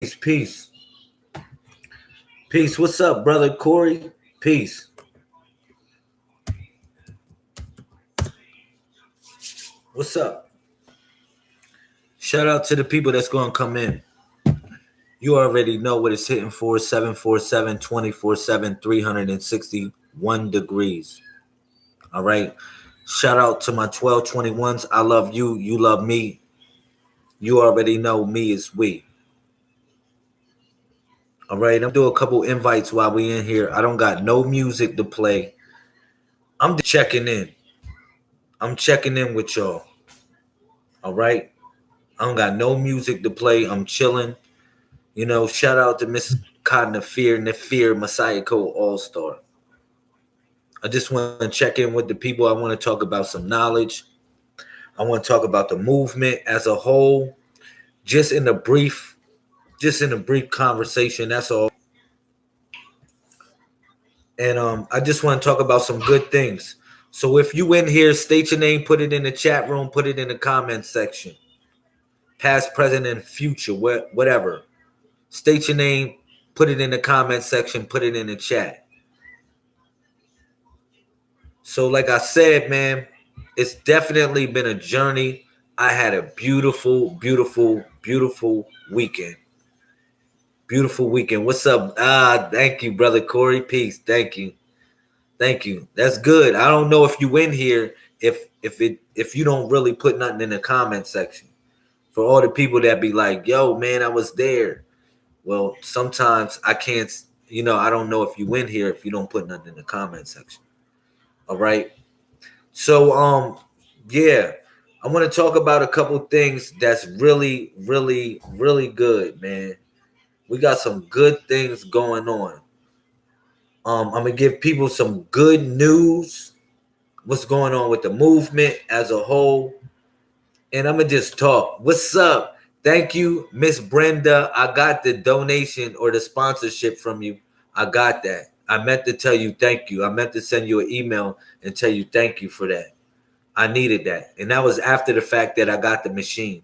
Peace. Peace. What's up, brother Corey? Peace. What's up? Shout out to the people that's going to come in. You already know what it's hitting for 747 24/7 361 degrees. All right. Shout out to my 1221s. I love you. You love me. You already know me is we. All right. I'm doing a couple invites while we in here. I don't got no music to play. I'm just checking in. I'm checking in with y'all. All right. I don't got no music to play. I'm chilling. Shout out to Miss Cotton Nafir Messiah Code All Star. I just want to check in with the people. I want to talk about some knowledge. I want to talk about the movement as a whole. Just in a brief conversation. That's all. And I just want to talk about some good things. So if you in here, state your name, put it in the chat room, put it in the comment section. Past, present, and future, whatever. State your name, put it in the comment section, put it in the chat. So like I said, man, it's definitely been a journey. I had a beautiful, beautiful, beautiful weekend. Beautiful weekend. What's up? Thank you, brother Corey. Peace. Thank you. Thank you. That's good. I don't know if you in here if you don't really put nothing in the comment section. For all the people that be like, yo, man, I was there. Well, sometimes I can't, I don't know if you in here if you don't put nothing in the comment section. All right. So, yeah, I want to talk about a couple things that's really, really, really good, man. We got some good things going on. I'm gonna give people some good news. What's going on with the movement as a whole? And I'm gonna just talk. What's up? Thank you, Miss Brenda. I got the donation or the sponsorship from you. I got that. I meant to tell you thank you. I meant to send you an email and tell you thank you for that. I needed that. And that was after the fact that I got the machine.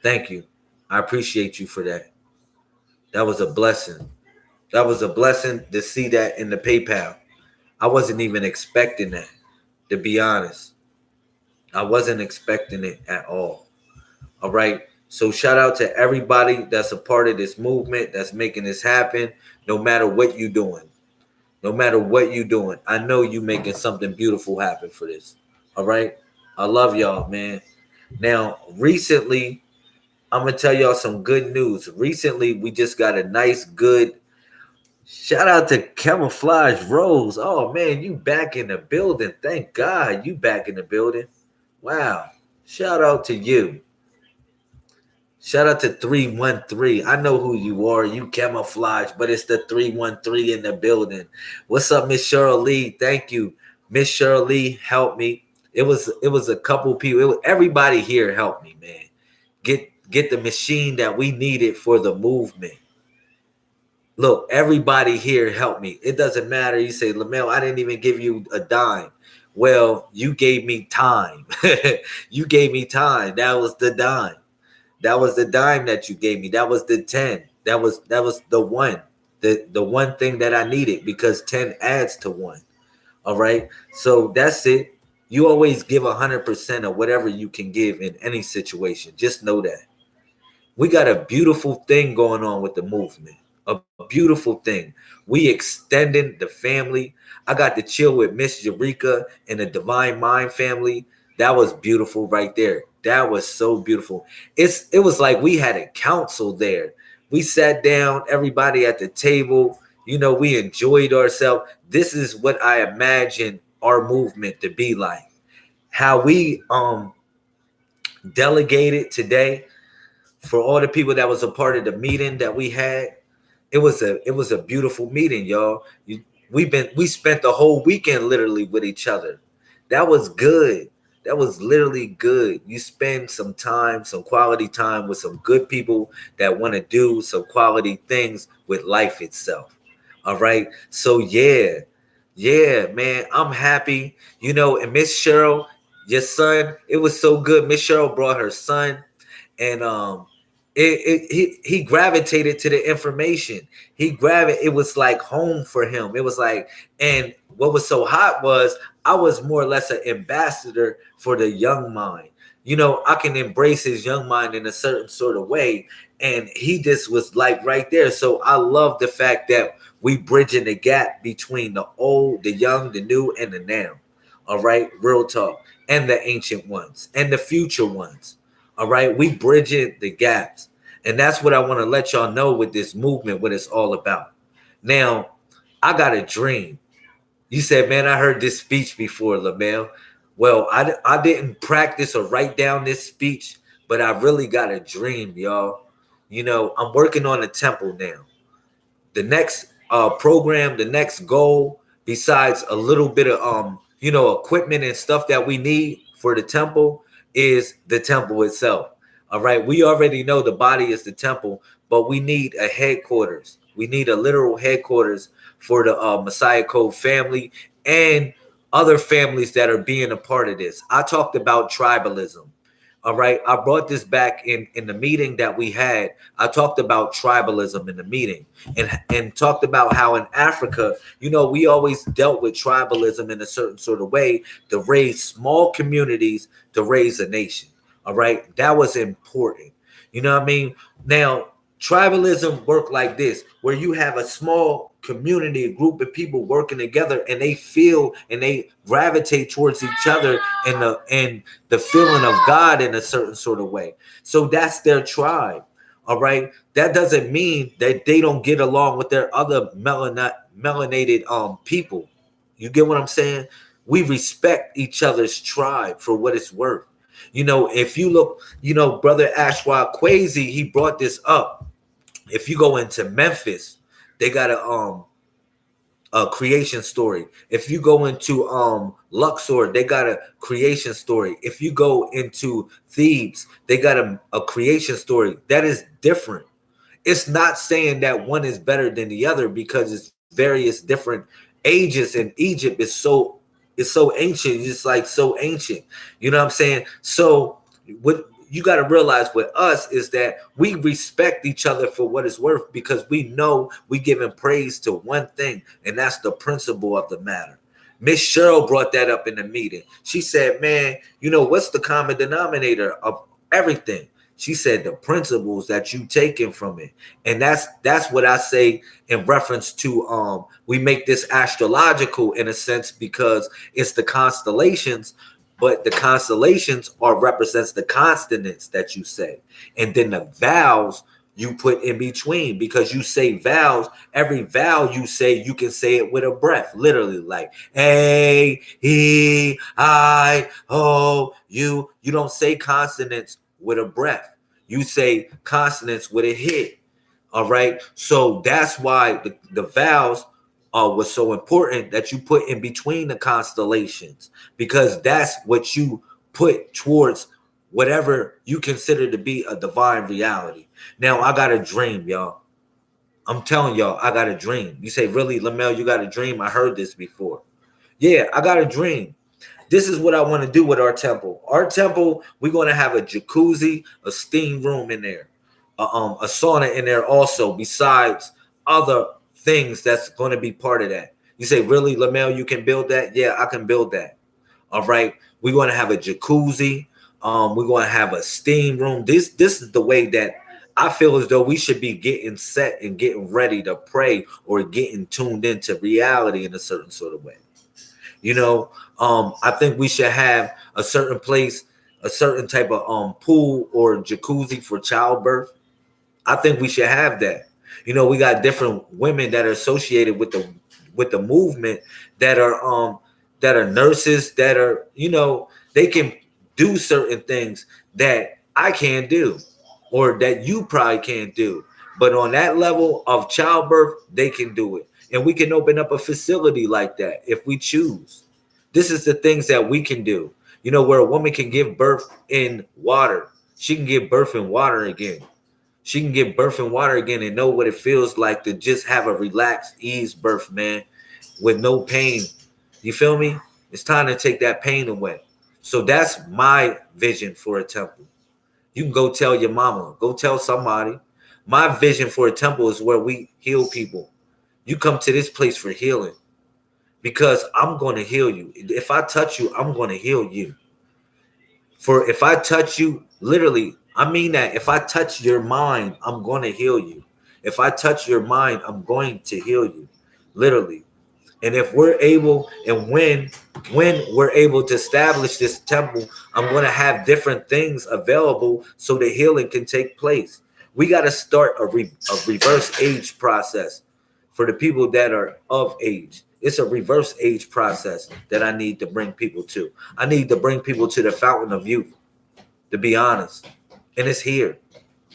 Thank you. I appreciate you for that. That was a blessing. That was a blessing to see that in the PayPal. I wasn't even expecting that, to be honest. I wasn't expecting it at all. All right. So shout out to everybody that's a part of this movement that's making this happen, no matter what you're doing. No matter what you're doing. I know you making something beautiful happen for this. All right. I love y'all, man. Now, recently, I'm going to tell y'all some good news. Recently, we just got a nice, good shout out to Camouflage Rose. Oh, man, you back in the building. Thank God you back in the building. Wow. Shout out to you. Shout out to 313. I know who you are. You Camouflage, but it's the 313 in the building. What's up, Miss Cheryl Lee? Thank you. Miss Cheryl Lee helped me. It was a couple people. Everybody here helped me, man. Get the machine that we needed for the movement. Look, everybody here helped me. It doesn't matter. You say, LaMel, I didn't even give you a dime. Well, you gave me time. You gave me time. That was the dime. That was the dime that you gave me. That was the 10. That was the one. The one thing that I needed, because 10 adds to 1. All right. So that's it. You always give 100% of whatever you can give in any situation. Just know that. We got a beautiful thing going on with the movement. A beautiful thing. We extending the family. I got to chill with Miss Eureka and the Divine Mind family. That was beautiful right there. That was so beautiful. It was like we had a council there. We sat down, everybody at the table. We enjoyed ourselves. This is what I imagine our movement to be like. How we delegated today for all the people that was a part of the meeting that we had. It was a beautiful meeting, y'all. We spent the whole weekend literally with each other. That was good. That was literally good. You spend some time, some quality time with some good people that want to do some quality things with life itself. All right. So yeah, man, I'm happy. And Miss Cheryl, your son, it was so good. Miss Cheryl brought her son, and He gravitated to the information. It was like home for him. It was like, and what was so hot was I was more or less an ambassador for the young mind. I can embrace his young mind in a certain sort of way, and he just was like right there. So I love the fact that we bridging the gap between the old, the young, the new, and the now. All right, real talk, and the ancient ones and the future ones. All right, we bridging the gaps. And that's what I want to let y'all know with this movement, what it's all about. Now, I got a dream. You said, man, I heard this speech before, LaMel. Well, I didn't practice or write down this speech, but I really got a dream, y'all. I'm working on a temple now. The next program, the next goal, besides a little bit of equipment and stuff that we need for the temple, is the temple itself. All right, we already know the body is the temple, but we need a headquarters. We need a literal headquarters for the Messiah Code family and other families that are being a part of this. I talked about tribalism. All right, I brought this back in the meeting that we had. I talked about tribalism in the meeting, and talked about how in Africa, we always dealt with tribalism in a certain sort of way to raise small communities to raise a nation. All right, that was important. You know what I mean? Now, tribalism worked like this, where you have a small community, a group of people working together, and they feel and they gravitate towards each other and the feeling of God in a certain sort of way. So that's their tribe. All right. That doesn't mean that they don't get along with their other melanated people. You get what I'm saying? We respect each other's tribe for what it's worth. If you look, Brother Ashwa Kwesi, he brought this up. If you go into Memphis, they got a creation story. If you go into Luxor, they got a creation story. If you go into Thebes, they got a creation story. That is different. It's not saying that one is better than the other, because it's various different ages, and Egypt is so ancient. It's like so ancient. You know what I'm saying? So what you got to realize with us is that we respect each other for what it's worth, because we know we giving praise to one thing, and that's the principle of the matter. Miss Cheryl brought that up in the meeting. She said, man, what's the common denominator of everything? She said the principles that you taken from it. And that's what I say in reference to we make this astrological in a sense, because it's the constellations, but the constellations represents the consonants that you say. And then the vowels you put in between, because you say vowels. Every vowel you say, you can say it with a breath, literally, like A, E, I, O, U. You don't say consonants with a breath. You say consonants with a hit. All right. So that's why the vowels was so important, that you put in between the constellations, because that's what you put towards whatever you consider to be a divine reality. Now, I got a dream, y'all. I'm telling y'all, I got a dream. You say, really, LaMel, you got a dream? I heard this before. Yeah, I got a dream. This is what I want to do with our temple. Our temple, we're going to have a jacuzzi, a steam room in there, a sauna in there also, besides other things that's going to be part of that. You say, really, LaMel, you can build that? Yeah, I can build that. All right. We're going to have a jacuzzi. We're going to have a steam room. This is the way that I feel as though we should be getting set and getting ready to pray, or getting tuned into reality in a certain sort of way. I think we should have a certain place, a certain type of pool or jacuzzi for childbirth. I think we should have that. We got different women that are associated with the movement, that are nurses, that are, they can do certain things that I can't do, or that you probably can't do. But on that level of childbirth, they can do it. And we can open up a facility like that if we choose. This is the things that we can do. Where a woman can give birth in water. She can give birth in water again. She can give birth in water again and know what it feels like to just have a relaxed, ease birth, man, with no pain. You feel me? It's time to take that pain away. So that's my vision for a temple. You can go tell your mama, go tell somebody. My vision for a temple is where we heal people. You come to this place for healing because I'm going to heal you. If I touch you, I'm going to heal you. For if I touch you, literally, I mean that if I touch your mind, I'm going to heal you. If I touch your mind, I'm going to heal you. Literally. And if we're able, and when we're able to establish this temple, I'm going to have different things available so the healing can take place. We got to start a reverse age process for the people that are of age. It's a reverse age process that I need to bring people to. I need to bring people to the fountain of youth, to be honest. And it's here.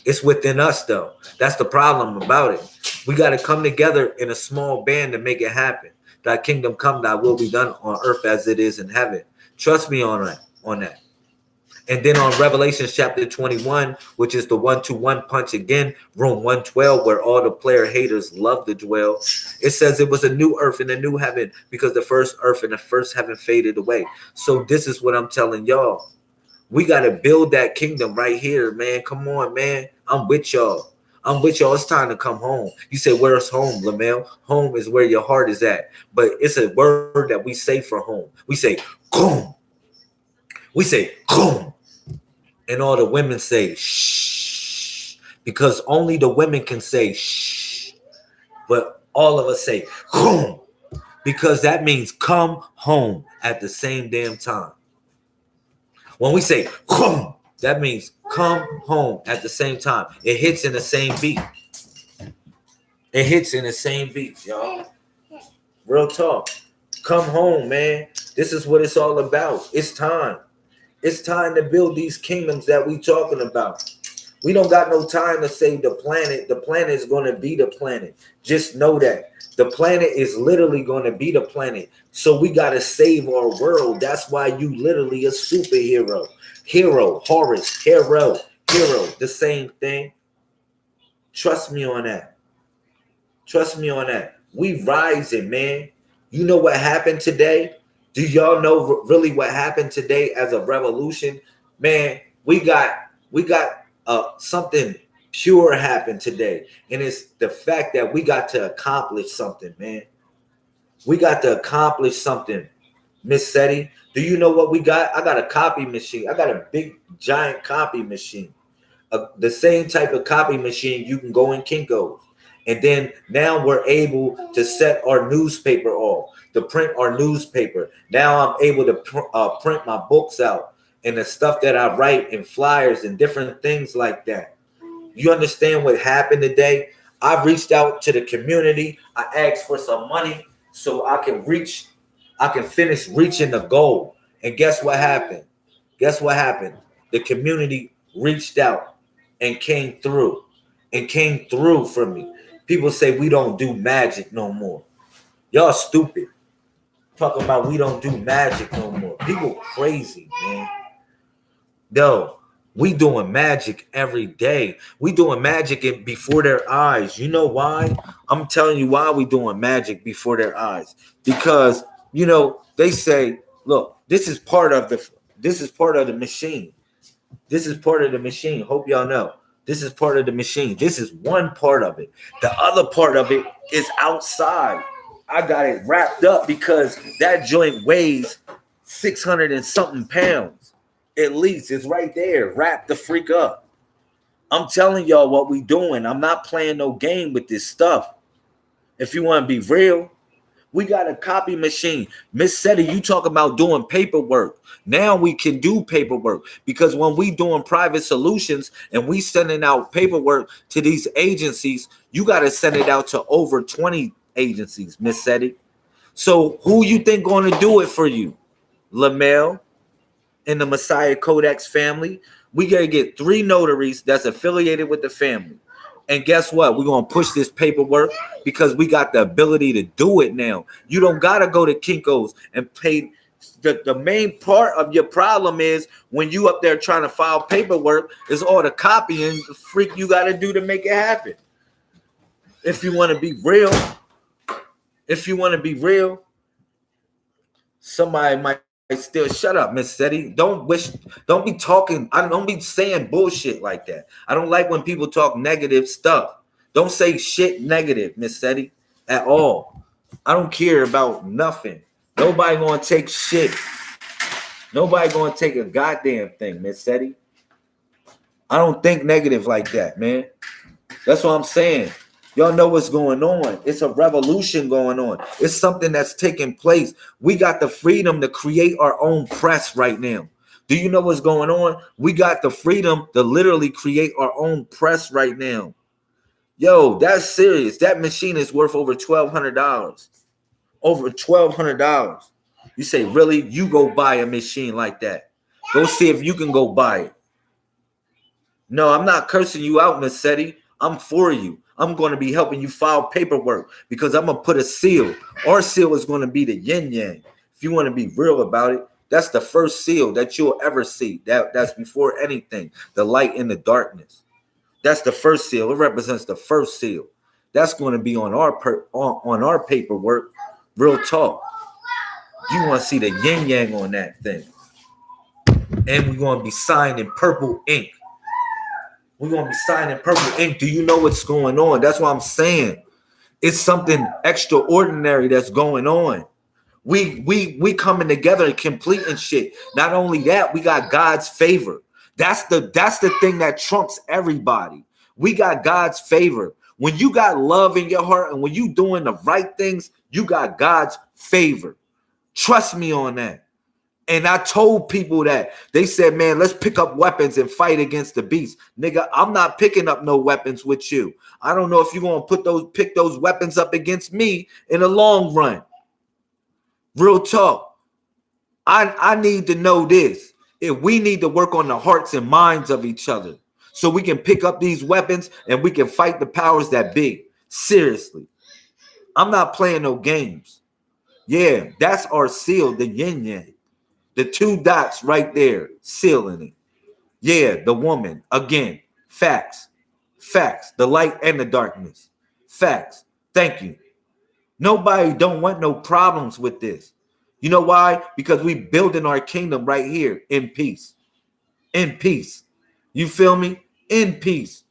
It's within us, though. That's the problem about it. We got to come together in a small band to make it happen. Thy kingdom come, thy will be done on earth as it is in heaven. Trust me on that. And then on Revelation chapter 21, which is the 1-2-1 punch again, room 112, where all the player haters love to dwell. It says it was a new earth and a new heaven because the first earth and the first heaven faded away. So this is what I'm telling y'all. We got to build that kingdom right here, man. Come on, man. I'm with y'all. It's time to come home. You say, where's home, Lamel? Home is where your heart is at. But it's a word that we say for home. We say, boom. We say, boom. And all the women say, shh. Because only the women can say, shh. But all of us say, boom. Because that means come home at the same damn time. When we say, boom, that means come home at the same time. It hits in the same beat. It hits in the same beat, y'all. Real talk. Come home, man. This is what it's all about. It's time. It's time to build these kingdoms that we talking about. We don't got no time to save the planet. The planet is going to be the planet. Just know that. The planet is literally going to be the planet. So we got to save our world. That's why you literally a superhero. Hero, Horus, hero. The same thing. Trust me on that. We rising, man. You know what happened today? Do y'all know really what happened today as a revolution? Man, we got something pure happened today. And it's the fact that we got to accomplish something, man. We got to accomplish something. Miss Seti, do you know what we got? I got a copy machine. I got a big, giant copy machine. The same type of copy machine you can go in Kinko's. And then now we're able to set our newspaper off, to print our newspaper. Now I'm able to print my books out and the stuff that I write and flyers and different things like that. You understand what happened today? I reached out to the community. I asked for some money so I can finish reaching the goal. And guess what happened? The community reached out and came through for me. People say we don't do magic no more. Y'all stupid. Talking about we don't do magic no more. People crazy, man. No, we doing magic every day. We doing magic before their eyes. You know why? I'm telling you why we doing magic before their eyes. Because, they say, look, this is part of the machine. This is part of the machine. Hope y'all know. This is part of the machine. This is one part of it. The other part of it is outside. I got it wrapped up because that joint weighs 600 and something pounds. At least it's right there. Wrap the freak up. I'm telling y'all what we doing. I'm not playing no game with this stuff. If you want to be real, we got a copy machine. Miss Seti, you talk about doing paperwork. Now we can do paperwork because when we doing private solutions and we sending out paperwork to these agencies, you got to send it out to over 20 agencies, Miss Seti. So who you think going to do it for you? Lamel and the Messiah Codex family. We got to get 3 notaries that's affiliated with the family. And guess what? We're going to push this paperwork because we got the ability to do it now. You don't got to go to Kinko's and pay. The main part of your problem is when you up there trying to file paperwork is all the copying the freak you got to do to make it happen. If you want to be real, somebody might still shut up, Miss Seti. Don't be talking. I don't be saying bullshit like that. I don't like when people talk negative stuff. Don't say shit negative, Miss Seti, at all. I don't care about nothing. Nobody gonna take shit. Nobody gonna take a goddamn thing, Miss Seti. I don't think negative like that, man. That's what I'm saying. Y'all know what's going on. It's a revolution going on. It's something that's taking place. We got the freedom to create our own press right now. Do you know what's going on? We got the freedom to literally create our own press right now. Yo, that's serious. That machine is worth over $1,200. Over $1,200. You say, really? You go buy a machine like that. Go see if you can go buy it. No, I'm not cursing you out, Miss Seti. I'm for you. I'm going to be helping you file paperwork because I'm going to put a seal. Our seal is going to be the yin yang. If you want to be real about it, that's the first seal that you'll ever see. That's before anything, the light and the darkness. That's the first seal. It represents the first seal. That's going to be on our paperwork. Real talk. You want to see the yin yang on that thing. And we're going to be signed in purple ink. We're going to be signing purple ink. Do you know what's going on? That's what I'm saying. It's something extraordinary that's going on. We coming together and completing shit. Not only that, we got God's favor. That's the thing that trumps everybody. We got God's favor. When you got love in your heart and when you doing the right things, you got God's favor. Trust me on that. And I told people that. They said, man, let's pick up weapons and fight against the beast. Nigga, I'm not picking up no weapons with you. I don't know if you're going to pick those weapons up against me in the long run. Real talk. I need to know this. If we need to work on the hearts and minds of each other so we can pick up these weapons and we can fight the powers that be. Seriously. I'm not playing no games. Yeah, that's our seal, the yin yang. The two dots right there, sealing it. Yeah, the woman. Again, facts. Facts. The light and the darkness. Facts. Thank you. Nobody don't want no problems with this. You know why? Because we building our kingdom right here in peace. In peace. You feel me? In peace.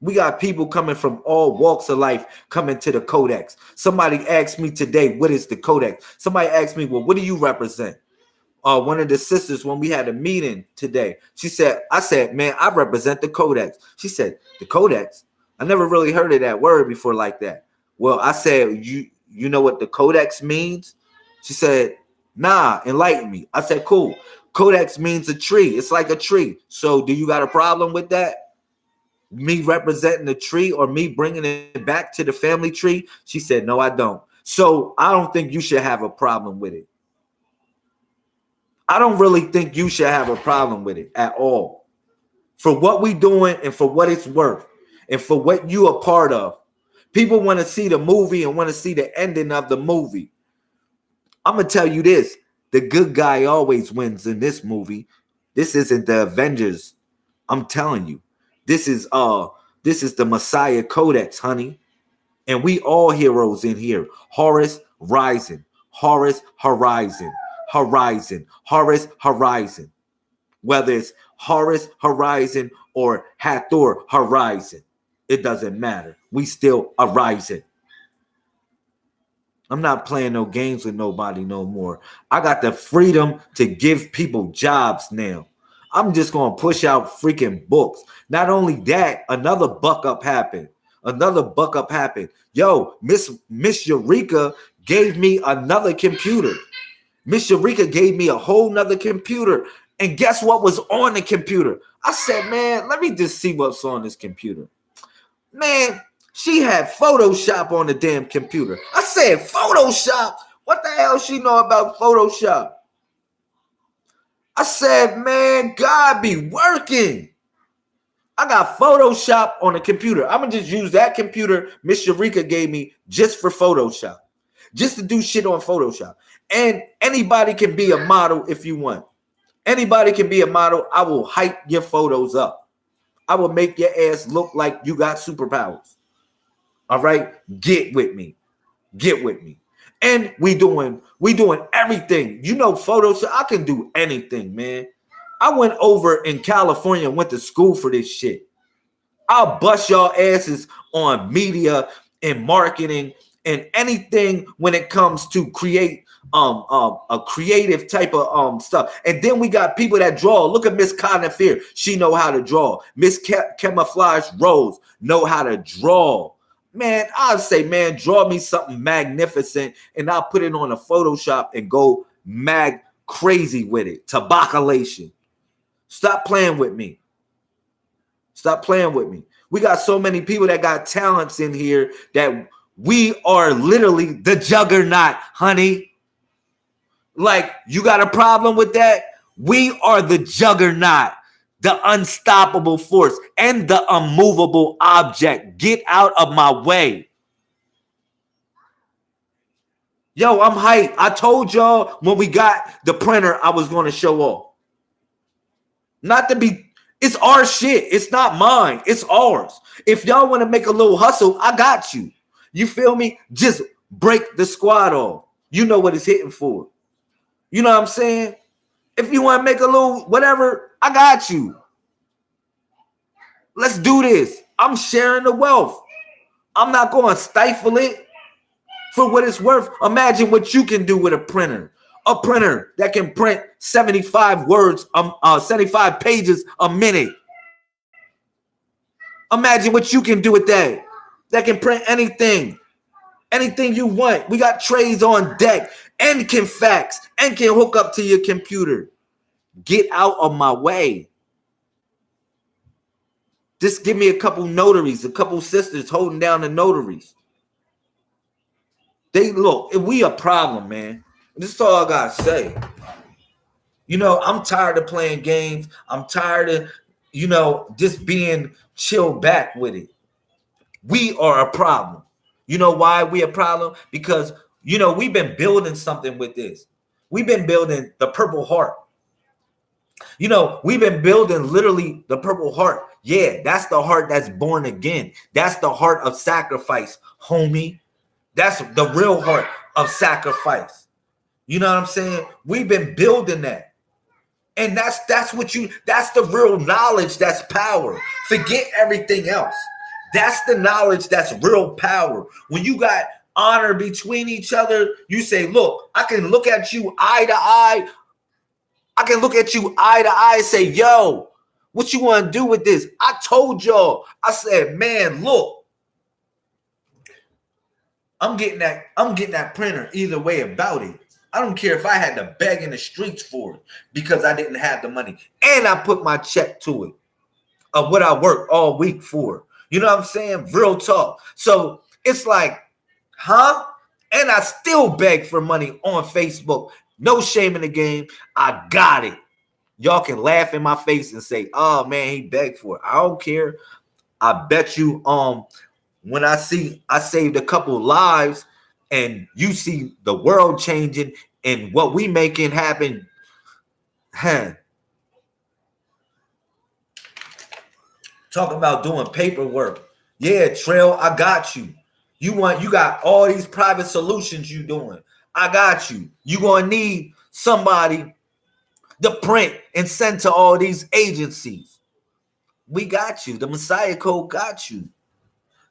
We got people coming from all walks of life coming to the Codex. Somebody asked me today, what is the Codex? Somebody asked me, well, what do you represent? One of the sisters, when we had a meeting today, I said, man, I represent the Codex. She said, the Codex? I never really heard of that word before like that. Well, I said, you know what the Codex means? She said, nah, enlighten me. I said, cool. Codex means a tree. It's like a tree. So do you got a problem with that? Me representing the tree or me bringing it back to the family tree? She said, no, I don't. So I don't think you should have a problem with it. I don't really think you should have a problem with it at all. For what we doing and for what it's worth and for what you a part of. People want to see the movie and want to see the ending of the movie. I'm going to tell you this. The good guy always wins in this movie. This isn't the Avengers. I'm telling you. This is the Messiah Codex, honey. And we all heroes in here. Horus Rising. Horus Horizon. Horizon. Horus Horizon. Whether it's Horus Horizon or Hathor Horizon. It doesn't matter. We still arising. I'm not playing no games with nobody no more. I got the freedom to give people jobs now. I'm just going to push out freaking books. Not only that, another buck up happened. Yo, Miss Eureka gave me another computer. Miss Eureka gave me a whole nother computer. And guess what was on the computer? I said, man, let me just see what's on this computer. Man, she had Photoshop on the damn computer. I said, Photoshop? What the hell she know about Photoshop? I said, man, God be working. I got Photoshop on the computer. I'm going to just use that computer Miss Eureka gave me just for Photoshop. Just to do shit on Photoshop. And anybody can be a model if you want. Anybody can be a model. I will hype your photos up. I will make your ass look like you got superpowers. All right? Get with me. Get with me. And we doing everything. You know, Photoshop, I can do anything, man. I went over in California and went to school for this shit. I'll bust y'all asses on media and marketing and anything when it comes to create a creative type of stuff. And then we got people that draw. Look at Miss Conifer. She know how to draw. Miss Camouflage Rose know how to draw. Man, I'll say, man, draw me something magnificent and I'll put it on a Photoshop and go mag crazy with it. Tabaculation. Stop playing with me. Stop playing with me. We got so many people that got talents in here that we are literally the juggernaut, honey. Like, you got a problem with that? We are the juggernaut, the unstoppable force, and the unmovable object. Get out of my way. Yo, I'm hyped. I told y'all when we got the printer, I was going to show off. Not to be, it's our shit. It's not mine. It's ours. If y'all want to make a little hustle, I got you. You feel me? Just break the squad off. You know what it's hitting for. You know what I'm saying? If you want to make a little whatever, I got you. Let's do this. I'm sharing the wealth. I'm not going to stifle it for what it's worth. Imagine what you can do with a printer. A printer that can print 75 words, 75 pages a minute. Imagine what you can do with that. That can print anything you want. We got trays on deck and can fax and can hook up to your computer. Get out of my way. Just give me a couple notaries, a couple sisters holding down the notaries. They look, we a problem, man. This is all I gotta say. You know, I'm tired of playing games. I'm tired of, you know, just being chilled back with it. We are a problem. You know why we a problem? Because, you know, we've been building something with this. We've been building the Purple Heart. You know, we've been building literally the Purple Heart. Yeah, that's the heart that's born again. That's the heart of sacrifice, homie. That's the real heart of sacrifice. You know what I'm saying? We've been building that. And that's the real knowledge that's power. Forget everything else. That's the knowledge that's real power. When you got honor between each other, you say, look, I can look at you eye to eye. I can look at you eye to eye and say, yo, what you want to do with this? I told y'all. I said, man, look. I'm getting that printer either way about it. I don't care if I had to beg in the streets for it because I didn't have the money. And I put my check to it of what I worked all week for. You know what I'm saying? Real talk. So it's like, huh? And I still beg for money on Facebook. No shame in the game. I got it. Y'all can laugh in my face and say, oh man, he begged for it. I don't care. I bet you when I saved a couple lives and you see the world changing and what we making happen, talking about doing paperwork. Yeah, Trail, I got you. You got all these private solutions you doing. I got you. You gonna need somebody to print and send to all these agencies. We got you. The Messiah Code got you.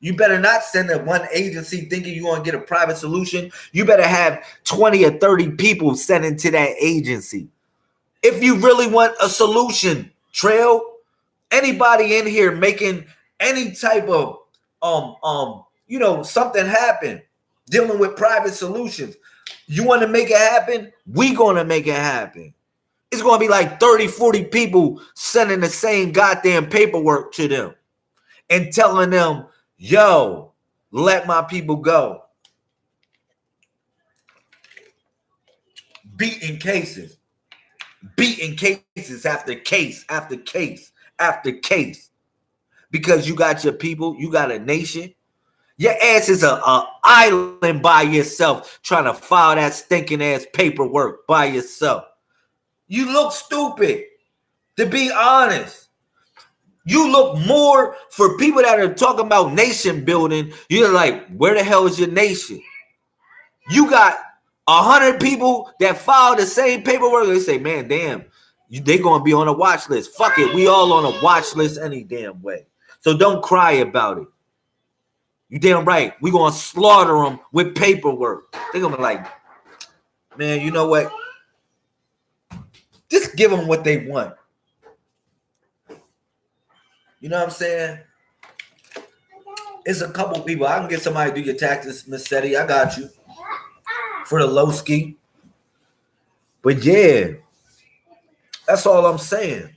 You better not send to one agency thinking you're going to get a private solution. You better have 20 or 30 people sending to that agency. If you really want a solution, Trail, anybody in here making any type of, something happen, dealing with private solutions, you want to make it happen? We going to make it happen. It's going to be like 30, 40 people sending the same goddamn paperwork to them and telling them, yo, let my people go. Beating cases after case after case after case. Because you got your people, you got a nation. Your ass is an island by yourself trying to file that stinking ass paperwork by yourself. You look stupid, to be honest. You look more for people that are talking about nation building. You're like, where the hell is your nation? You got 100 people that file the same paperwork. They say, man, damn, they gonna be on a watch list. Fuck it, we all on a watch list any damn way. So don't cry about it. You damn right. We gonna slaughter them with paperwork. They're gonna be like, man, you know what? Just give them what they want. You know what I'm saying? It's a couple people. I can get somebody to do your taxes, Miss Seti. I got you. For the low ski. But yeah, that's all I'm saying.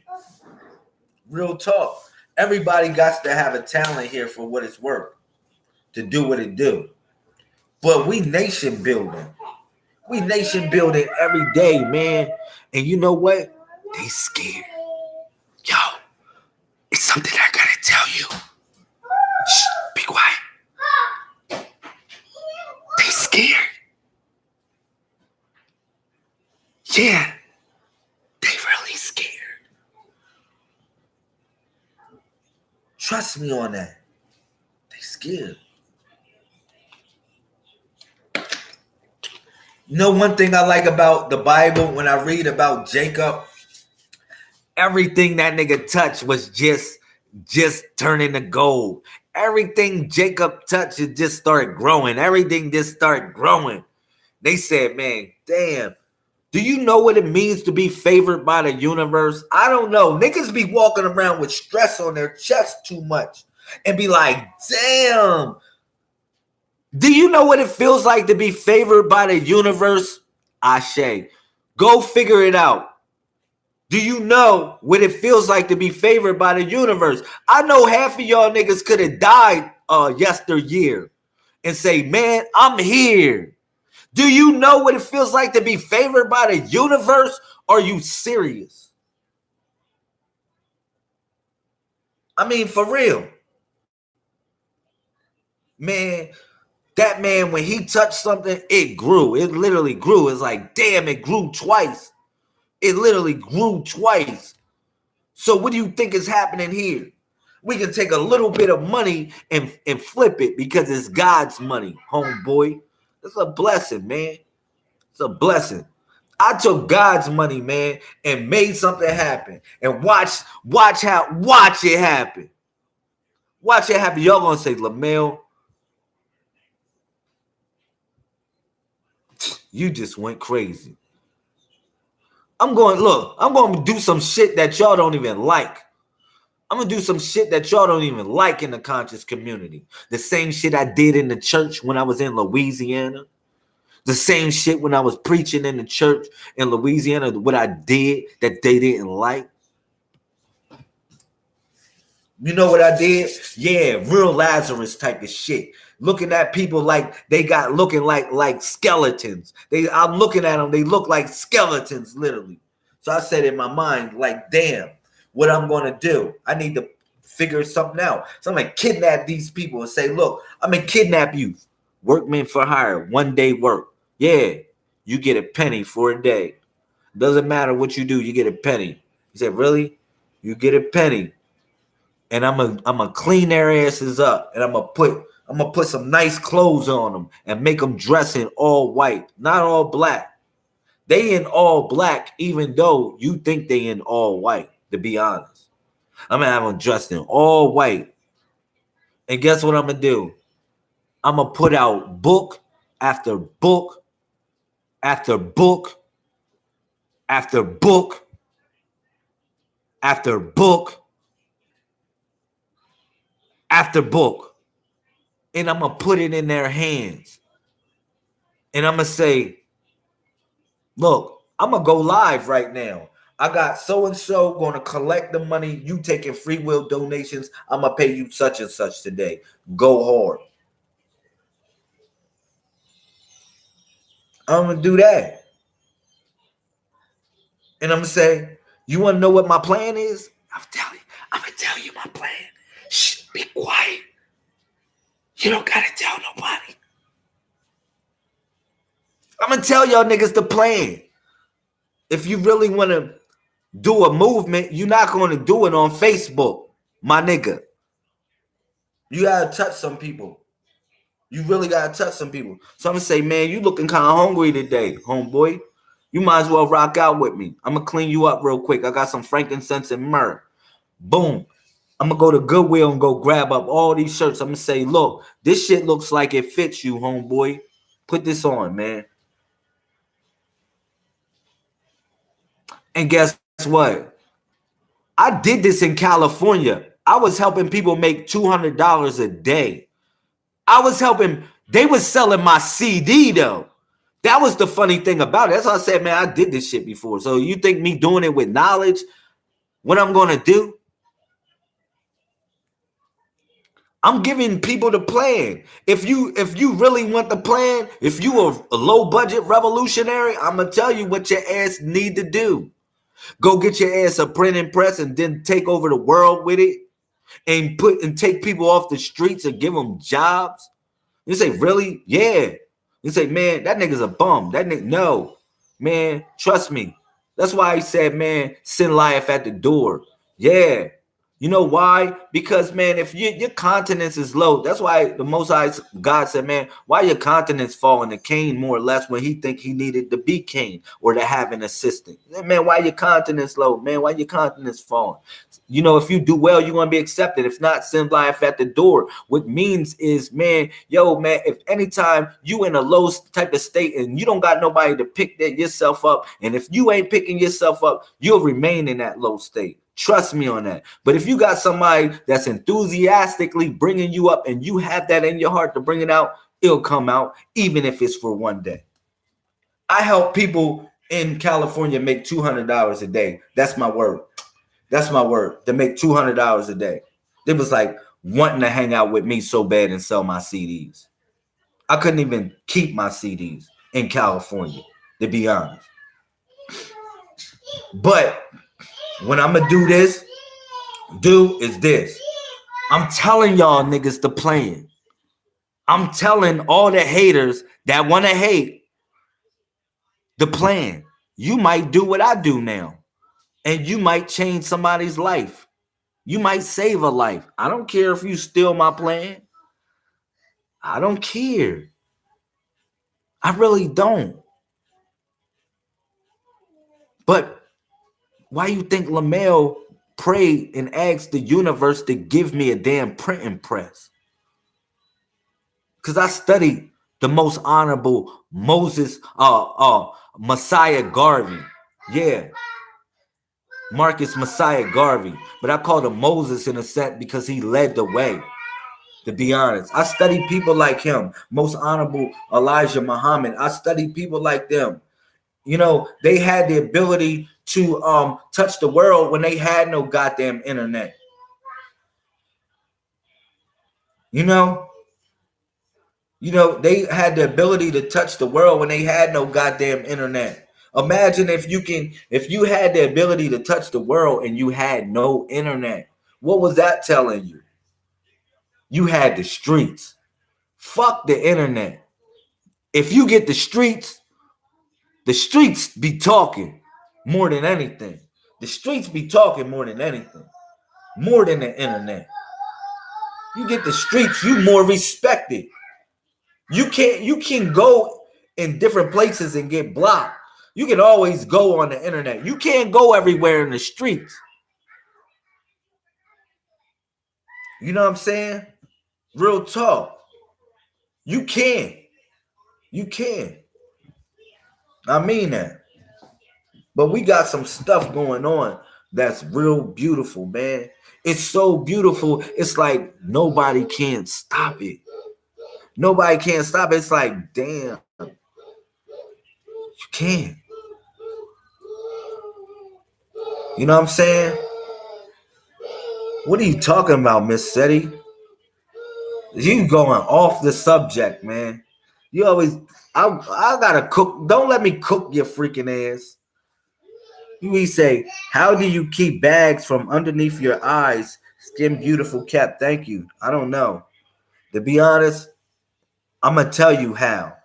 Real talk. Everybody got to have a talent here for what it's worth. To do what it do. But we nation building. We nation building every day, man. And you know what? They scared. Yo, it's something I gotta tell you. Shh, be quiet. They scared. Yeah, they really scared. Trust me on that. They scared. You know one thing I like about the Bible when I read about Jacob? Everything that nigga touched was just turning to gold. Everything Jacob touched, it just started growing. Everything just started growing. They said, man, damn. Do you know what it means to be favored by the universe? I don't know. Niggas be walking around with stress on their chest too much and be like, damn. Do you know what it feels like to be favored by the universe? Ashe. Go figure it out. Do you know what it feels like to be favored by the universe? I know half of y'all niggas could have died yesteryear and say, man, I'm here. Do you know what it feels like to be favored by the universe? Are you serious? I mean, for real. Man, that man, when he touched something, it grew. It literally grew. It's like, damn, it grew twice. It literally grew twice. So what do you think is happening here? We can take a little bit of money and flip it because it's God's money, homeboy. It's a blessing, man. It's a blessing. I took God's money, man, and made something happen. And watch it happen. Watch it happen. Y'all gonna say, LaMel, you just went crazy. I'm going to do some shit that y'all don't even like. I'm going to do some shit that y'all don't even like in the conscious community. The same shit I did in the church when I was in Louisiana. The same shit when I was preaching in the church in Louisiana, what I did that they didn't like. You know what I did? Yeah, real Lazarus type of shit. Looking at people like they got looking like skeletons. I'm looking at them, they look like skeletons, literally. So I said in my mind, like, damn, what I'm going to do? I need to figure something out. So I'm going to kidnap these people and say, look, I'm going to kidnap you. Workmen for hire, 1 day work. Yeah, you get a penny for a day. Doesn't matter what you do, you get a penny. He said, really? You get a penny. And I'm gonna clean their asses up, and I'm gonna put some nice clothes on them and make them dress in all white, not all black. They in all black, even though you think they in all white. To be honest, I'm gonna have them dressed in all white. And guess what I'm gonna do? I'm gonna put out book after book after book after book after book after book, and I'm gonna put it in their hands. And I'm going to say, look, I'm going to go live right now. I got so-and-so going to collect the money. You taking free will donations. I'm going to pay you such and such today. Go hard. I'm going to do that. And I'm going to say, you want to know what my plan is? I'm going to tell you my plan. Shh, be quiet. You don't got to tell nobody. I'm going to tell y'all niggas the plan. If you really want to do a movement, you're not going to do it on Facebook, my nigga. You got to touch some people. You really gotta touch some people. So I'm gonna say, man, you looking kind of hungry today, homeboy. You might as well rock out with me. I'm gonna clean you up real quick. I got some frankincense and myrrh. Boom. I'm gonna go to Goodwill and go grab up all these shirts. I'm gonna say, look, this shit looks like it fits you, homeboy. Put this on, man. And guess what? I did this in California. I was helping people make $200 a day. I was helping, they was selling my CD though. That was the funny thing about it. That's why I said, man, I did this shit before. So you think me doing it with knowledge, what I'm gonna do? I'm giving people the plan. If you really want the plan, if you are a low budget revolutionary, I'm gonna tell you what your ass need to do. Go get your ass a printing press and then take over the world with it, and take people off the streets and give them jobs. You say, really? Yeah. You say, man, that nigga's a bum. That nigga, no, man, trust me. That's why he said, man, sin lieth at the door. Yeah. You know why? Because, man, if your continence is low, that's why the Most High God said, man, why your continence falling to Cain more or less when he think he needed to be Cain or to have an assistant? Man, why your continence low? Man, why your continence falling? You know, if you do well, you're going to be accepted. If not, sin lieth at the door. What means is, man, yo, man, if anytime you in a low type of state and you don't got nobody to pick yourself up, and if you ain't picking yourself up, you'll remain in that low state. Trust me on that. But if you got somebody that's enthusiastically bringing you up and you have that in your heart to bring it out, it'll come out, even if it's for one day. I help people in California make $200 a day. That's my word. That's my word. To make $200 a day. It was like wanting to hang out with me so bad and sell my CDs. I couldn't even keep my CDs in California, to be honest. But when I'm gonna do this, is this. I'm telling y'all niggas the plan. I'm telling all the haters that want to hate the plan. You might do what I do now, and you might change somebody's life. You might save a life. I don't care if you steal my plan. I don't care. I really don't. But why you think Lamel prayed and asked the universe to give me a damn printing press? Because I studied the most honorable Messiah Garvey. Yeah. Marcus Messiah Garvey. But I called him Moses in a sense because he led the way. To be honest, I studied people like him. Most honorable Elijah Muhammad. I studied people like them. You know, they had the ability to touch the world when they had no goddamn internet. You know, they had the ability to touch the world when they had no goddamn internet. Imagine if you had the ability to touch the world and you had no internet. What was that telling you? You had the streets. Fuck the internet. If you get the streets be talking more than anything. The streets be talking more than anything. More than the internet. You get the streets, you more respected. You can go in different places and get blocked. You can always go on the internet. You can't go everywhere in the streets. You know what I'm saying? Real talk. You can. You can. I mean that. But we got some stuff going on that's real beautiful, man. It's so beautiful. It's like nobody can stop it. Nobody can stop it. It's like, damn. You can. You know what I'm saying? What are you talking about, Miss Seti? You going off the subject, man. You always, I gotta cook. Don't let me cook your freaking ass. We say, how do you keep bags from underneath your eyes? Skin beautiful cat. Thank you. I don't know. To be honest, I'm gonna tell you how.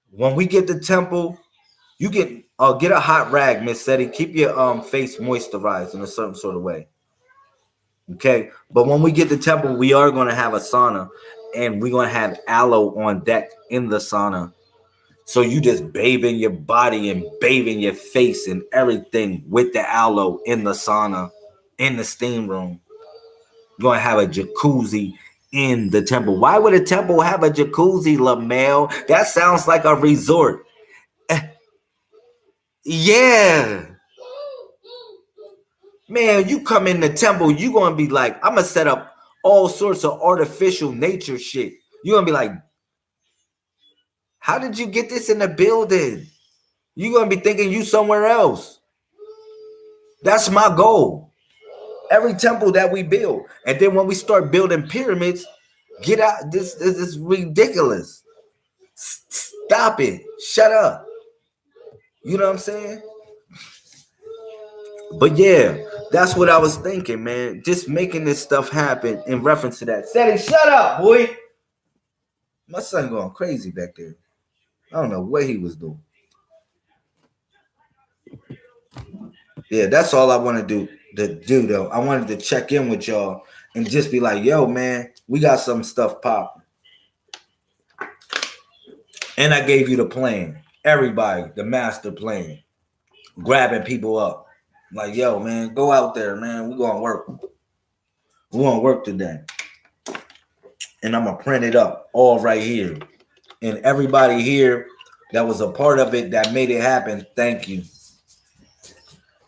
When we get the temple, you get a hot rag, Miss Seti. Keep your face moisturized in a certain sort of way. Okay, but when we get the temple, we are gonna have a sauna. and we're gonna have aloe on deck in the sauna. So you just bathing your body and bathing your face and everything with the aloe in the sauna, in the steam room. You're gonna have a jacuzzi in the temple. Why would a temple have a jacuzzi, LaMel? That sounds like a resort. Yeah. Man, you come in the temple, you gonna be like, I'm gonna set up all sorts of artificial nature shit. You're gonna be like, how did you get this in the building? You're gonna be thinking you somewhere else. That's my goal. Every temple that we build. And then when we start building pyramids, get out. This is ridiculous. Stop it. Shut up. You know what I'm saying? But yeah, that's what I was thinking, man. Just making this stuff happen in reference to that. Sally, shut up, boy. My son going crazy back there. I don't know what he was doing. Yeah, that's all I want to do though. I wanted to check in with y'all and just be like, yo, man, we got some stuff popping. And I gave you the plan. Everybody, the master plan. Grabbing people up. Like, yo, man, go out there, man. We're gonna work. We're gonna work today. And I'm gonna print it up all right here. And everybody here that was a part of it that made it happen, thank you.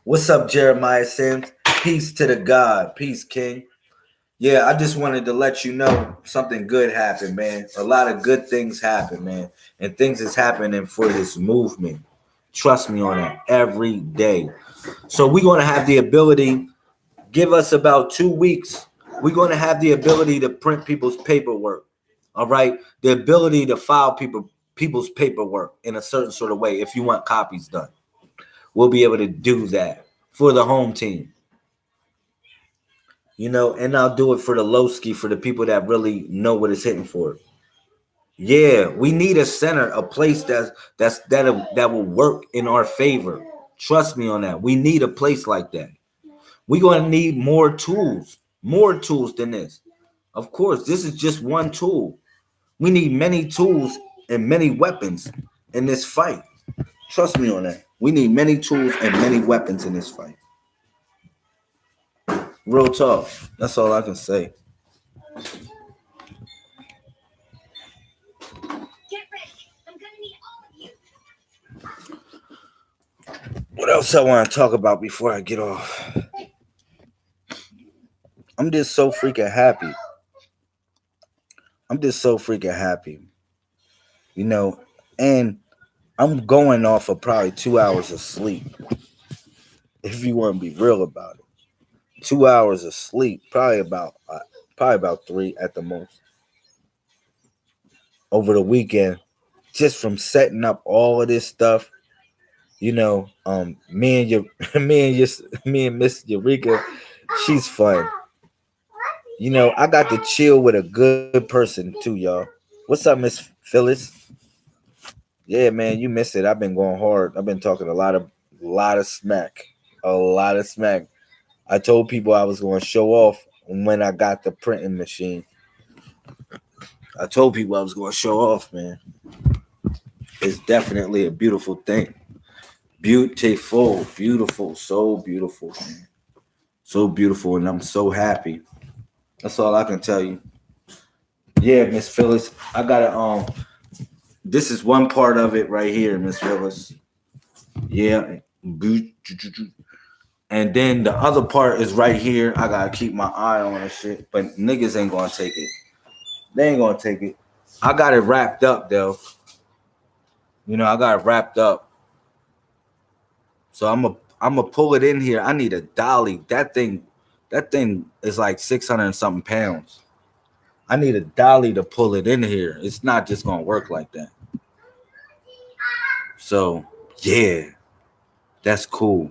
What's up, Jeremiah Sims? Peace to the God. Peace, King. Yeah, I just wanted to let you know something good happened, man. A lot of good things happen, man. And things is happening for this movement. Trust me on that every day. So we're going to have the ability, give us about 2 weeks. We're going to have the ability to print people's paperwork. All right. The ability to file people's paperwork in a certain sort of way. If you want copies done, we'll be able to do that for the home team. You know, and I'll do it for the low ski, for the people that really know what it's hitting for. Yeah, we need a center, a place that will work in our favor. Trust me on that. We need a place like that. We're going to need more tools than this. Of course, this is just one tool. We need many tools and many weapons in this fight. Trust me on that. We need many tools and many weapons in this fight. Real talk. That's all I can say. What else I want to talk about before I get off? I'm just so freaking happy. You know, and I'm going off of probably 2 hours of sleep. If you want to be real about it, 2 hours of sleep, probably about 3 at the most. Over the weekend, just from setting up all of this stuff. You know, me and Miss Eureka, she's fun. You know, I got to chill with a good person too, y'all. What's up, Miss Phyllis? Yeah, man, you missed it. I've been going hard. I've been talking a lot of smack. I told people I was going to show off when I got the printing machine. I told people I was going to show off, man. It's definitely a beautiful thing. Beautiful, so beautiful, man. So beautiful, and I'm so happy. That's all I can tell you. Yeah, Miss Phyllis, I gotta this is one part of it right here, Miss Phyllis. Yeah. And then the other part is right here. I gotta keep my eye on this shit. But niggas ain't gonna take it. They ain't gonna take it. I got it wrapped up though. You know, I got it wrapped up. So I'm gonna pull it in here. I need a dolly. That thing is like 600 and something pounds. I need a dolly to pull it in here. It's not just gonna work like that. So yeah, that's cool.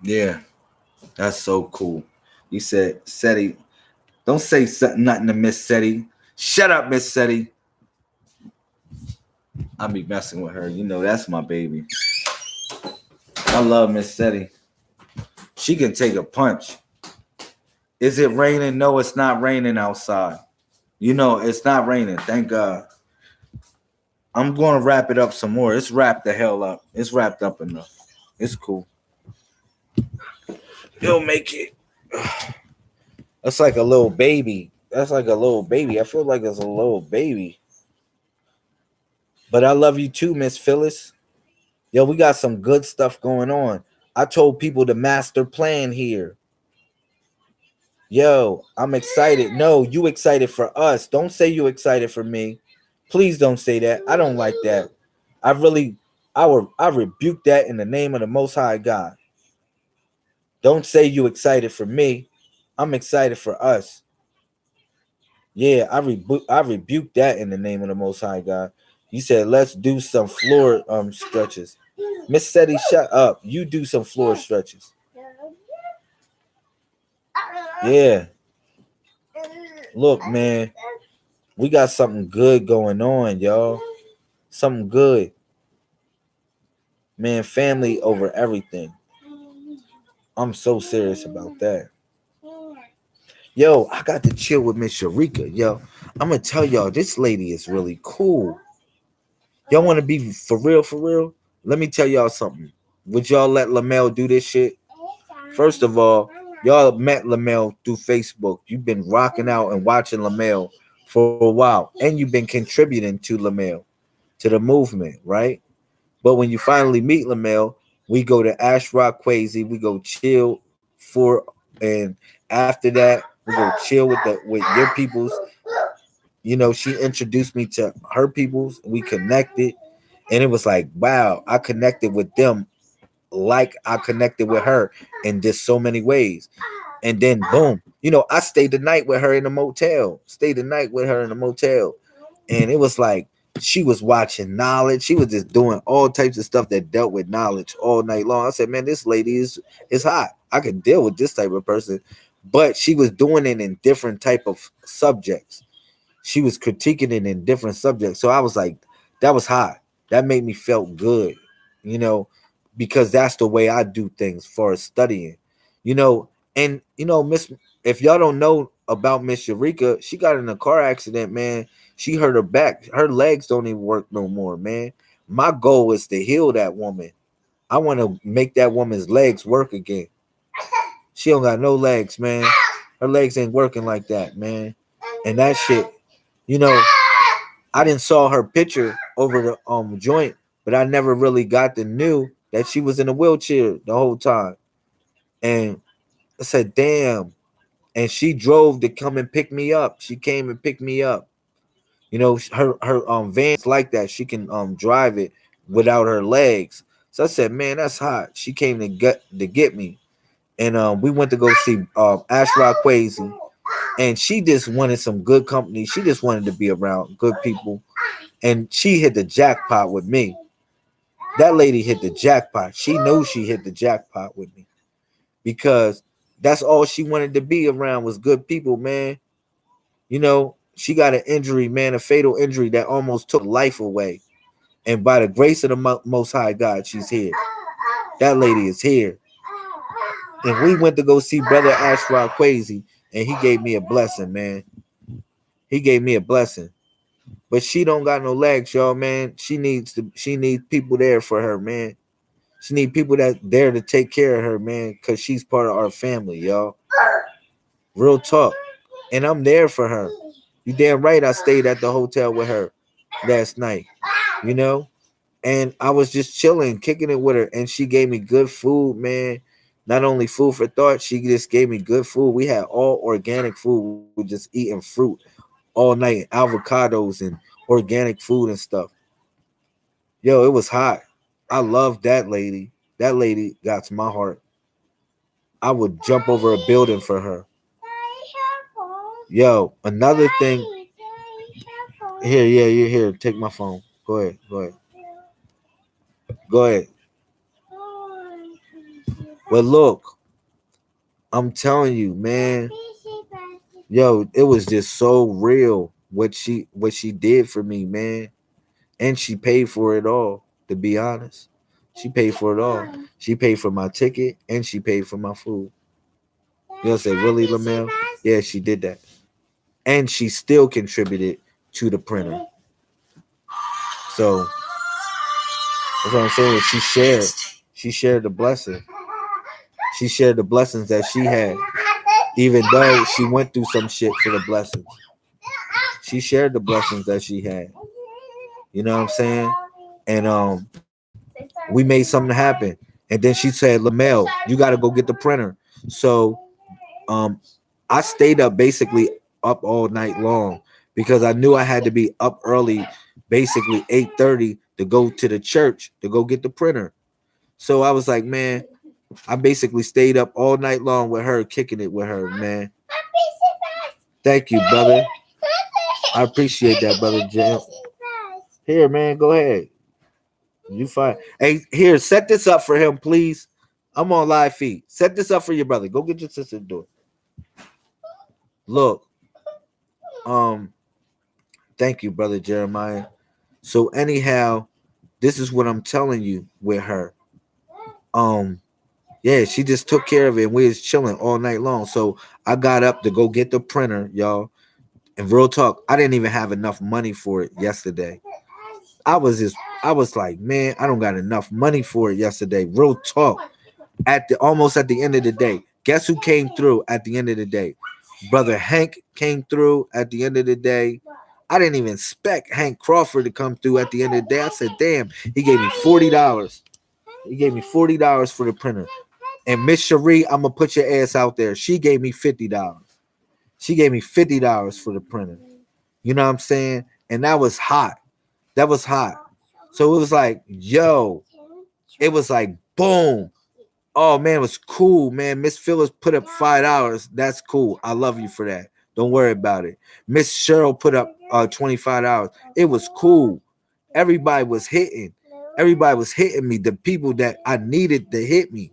Yeah, that's so cool. You said Seti. Don't say nothing to Miss Seti. Shut up, Miss Seti. I be messing with her. You know, that's my baby. I love Miss Seti. She can take a punch. Is it raining? No, it's not raining outside. You know, it's not raining. Thank God. I'm going to wrap it up some more. It's wrapped the hell up. It's wrapped up enough. It's cool. It'll make it. That's like a little baby. That's like a little baby. I feel like it's a little baby. But I love you too, Miss Phyllis. Yo, we got some good stuff going on. I told people the master plan here. Yo, I'm excited. No, you excited for us. Don't say you excited for me. Please don't say that. I don't like that. I really, I rebuke that in the name of the Most High God. Don't say you excited for me. I'm excited for us. Yeah, I rebuke that in the name of the Most High God. You said let's do some floor stretches. Miss Seti, shut up. You do some floor stretches. Yeah. Look, man, we got something good going on, y'all. Something good. Man, family over everything. I'm so serious about that. Yo, I got to chill with Miss Sharika. Yo, I'm gonna tell y'all, this lady is really cool. Y'all want to be for real, for real? Let me tell y'all something. Would y'all let Lamel do this shit? First of all, y'all met Lamel through Facebook. You've been rocking out and watching Lamel for a while, and you've been contributing to Lamel, to the movement, right? But when you finally meet Lamel, we go to Ash Rock Quasi, we go chill for, and after that, we go chill with your peoples. You know, she introduced me to her peoples. We connected, and it was like, wow, I connected with them like I connected with her in just so many ways. And then boom, you know, I stayed the night with her in the motel. Stayed the night with her in the motel. And it was like she was watching knowledge. She was just doing all types of stuff that dealt with knowledge all night long. I said, man, this lady is hot. I could deal with this type of person. But she was doing it in different type of subjects. She was critiquing it in different subjects. So I was like, that was hot. That made me felt good, you know, because that's the way I do things for studying, you know. And you know, Miss, if y'all don't know about Miss Eureka, she got in a car accident, man. She hurt her back. Her legs don't even work no more, man. My goal is to heal that woman. I want to make that woman's legs work again. She don't got no legs, man. Her legs ain't working like that, man. And that shit, you know, I didn't saw her picture over the joint, but I never really got to knew that she was in a wheelchair the whole time. And I said, damn. And she drove to come and pick me up. She came and picked me up. You know, her van's like that. She can drive it without her legs. So I said, man, that's hot. She came to get me. And we went to go see Ash Rock Quasi. And she just wanted some good company. She just wanted to be around good people. And she hit the jackpot with me. That lady hit the jackpot. She knew she hit the jackpot with me because that's all she wanted to be around was good people, man. You know, she got an injury, man, a fatal injury that almost took life away. And by the grace of the Most High God, she's here. That lady is here. And we went to go see Brother Ashrock Quasi, and he gave me a blessing, man. He gave me a blessing. But she don't got no legs, y'all, man. She needs people there for her, man. She need people that there to take care of her, man, because she's part of our family, y'all. Real talk. And I'm there for her. You damn right I stayed at the hotel with her last night, you know? And I was just chilling, kicking it with her. And she gave me good food, man. Not only food for thought, she just gave me good food. We had all organic food. We were just eating fruit all night, avocados and organic food and stuff. Yo, it was hot. I love that lady. That lady got to my heart. I would jump over a building for her. Yo, another thing. Here, yeah, you're here. Take my phone. Go ahead. Go ahead. Go ahead. Well, look, I'm telling you, man. Yo, it was just so real what she did for me, man. And she paid for it all, to be honest. She paid for it all. She paid for my ticket and she paid for my food. You know, say, really, Lamel? Yeah, she did that. And she still contributed to the printer. So that's what I'm saying. She shared the blessing. She shared the blessings that she had. Even though she went through some shit for the blessings. She shared the blessings that she had. You know what I'm saying? And we made something happen. And then she said, Lamel, you gotta go get the printer. So um I stayed up basically up all night long because I knew I had to be up early, basically 8:30 to go to the church to go get the printer. So I was like, man, I basically stayed up all night long with her, kicking it with her, man. Thank you, brother. I appreciate that, brother Jim. Here, man, go ahead. You fine. Hey, here, set this up for him, please. I'm on live feed. Set this up for your brother. Go get your sister to do it. Look, um, thank you, brother Jeremiah. So anyhow, this is what I'm telling you with her. Um, yeah, she just took care of it and we was chilling all night long. So I got up to go get the printer, y'all. And real talk, I didn't even have enough money for it yesterday. I was like, man, I don't got enough money for it yesterday. Real talk. At the almost at the end of the day, guess who came through at the end of the day? Brother Hank came through at the end of the day. I didn't even expect Hank Crawford to come through at the end of the day. I said, damn, he gave me $40. He gave me $40 for the printer. And Miss Cherie, I'm gonna put your ass out there. She gave me $50. She gave me $50 for the printer. You know what I'm saying? And that was hot. That was hot. So it was like, yo, it was like boom. Oh man, it was cool, man. Miss Phyllis put up $5. That's cool. I love you for that. Don't worry about it. Miss Cheryl put up $25. It was cool. Everybody was hitting. Everybody was hitting me. The people that I needed to hit me.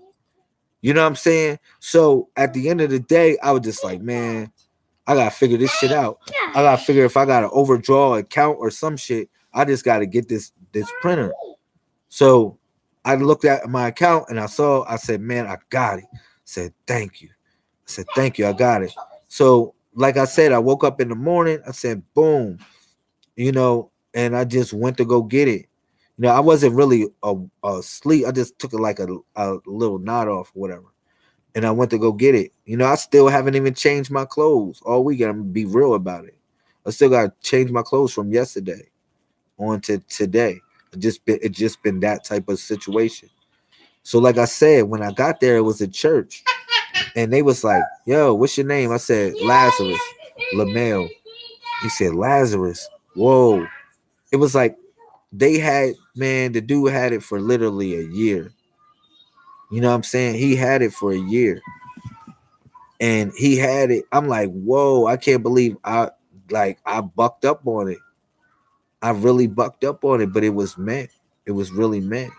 You know what I'm saying? So at the end of the day, I was just like, man, I gotta figure this shit out. I gotta figure if I gotta overdraw account or some shit. I just gotta get this printer. So I looked at my account and I said, man, I got it. I said, thank you. I said, thank you, I got it. So, like I said, I woke up in the morning, I said, boom, and I just went to go get it. I wasn't really asleep. I just took it like a little nod off or whatever. And I went to go get it. I still haven't even changed my clothes all weekend. I'm gonna be real about it. I still gotta change my clothes from yesterday on to today. It just been that type of situation. So like I said, when I got there, it was a church, and they was like, "Yo, what's your name?" I said, "Lazarus, Lamel." He said, "Lazarus." Whoa! It was like the dude had it for literally a year. You know what I'm saying? He had it for a year, and he had it. I'm like, whoa! I can't believe I bucked up on it. I really bucked up on it, but it was meant. It was really meant.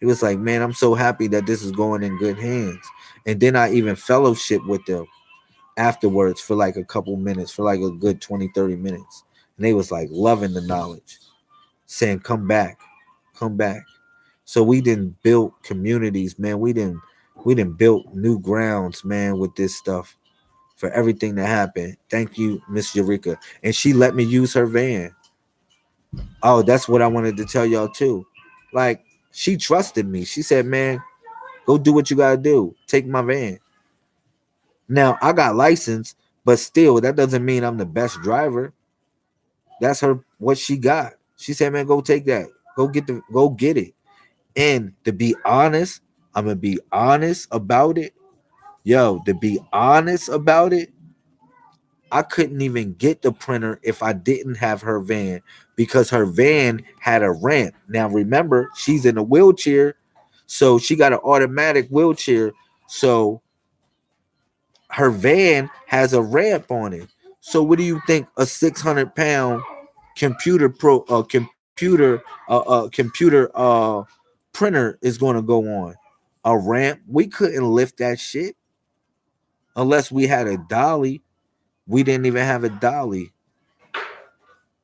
It was like, man, I'm so happy that this is going in good hands. And then I even fellowship with them afterwards for like a couple minutes, for like a good 20, 30 minutes. And they was like loving the knowledge, saying, come back, come back. So we didn't build communities, man. We didn't build new grounds, man, with this stuff for everything that happened. Thank you, Miss Eureka. And she let me use her van. Oh, that's what I wanted to tell y'all too. Like, she trusted me. She said, man, go do what you gotta do. Take my van. Now I got license, but still, that doesn't mean I'm the best driver. That's her what she got. She said, man, go take that. Go get it. And to be honest, I'm gonna be honest about it. Yo, to be honest about it, I couldn't even get the printer if I didn't have her van because her van had a ramp. Now remember, she's in a wheelchair, so she got an automatic wheelchair. So her van has a ramp on it. So what do you think a 600-pound computer printer is going to go on? A ramp? We couldn't lift that shit unless we had a dolly. We didn't even have a dolly.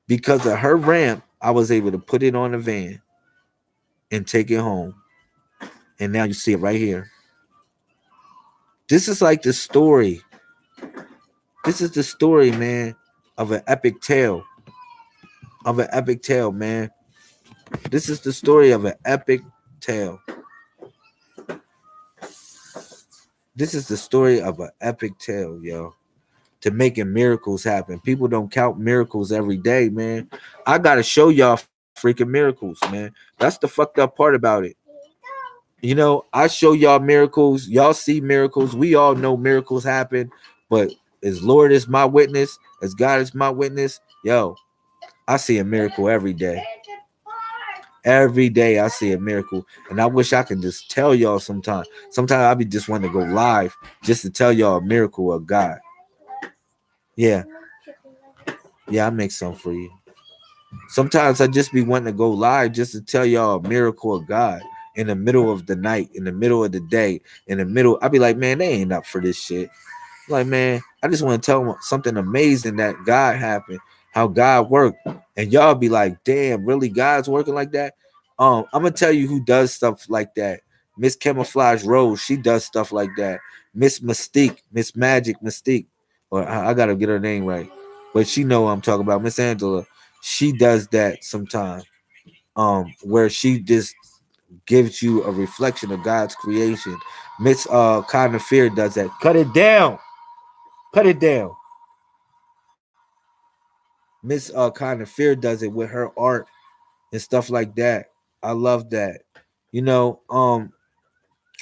Because of her ramp, I was able to put it on the van and take it home. And now you see it right here. This is like the story. This is the story, man, of an epic tale. Of an epic tale, man. This is the story of an epic tale. This is the story of an epic tale, yo. To making miracles happen. People don't count miracles every day, man. I gotta show y'all freaking miracles, man. That's the fucked up part about it. You know, I show y'all miracles. Y'all see miracles. We all know miracles happen. But as Lord is my witness, as God is my witness, yo, I see a miracle every day. Every day I see a miracle. And I wish I could just tell y'all sometime. Sometimes I be just wanting to go live just to tell y'all a miracle of God. Yeah. Yeah, I make some for you. Sometimes I just be wanting to go live just to tell y'all a miracle of God in the middle of the night, in the middle of the day, in the middle. I be like, man, they ain't up for this shit. Like, man, I just want to tell them something amazing that God happened, how God worked. And y'all be like, damn, really God's working like that? I'm gonna tell you who does stuff like that. Miss Camouflage Rose, she does stuff like that. Miss Mystique, Miss Magic Mystique, or I gotta get her name right, but she know what I'm talking about. Miss Angela, she does that sometimes. Where she just gives you a reflection of God's creation. Miss Kind of Fear does that. Cut it down. Cut it down. Miss Kind of Fear does it with her art and stuff like that. I love that. You know,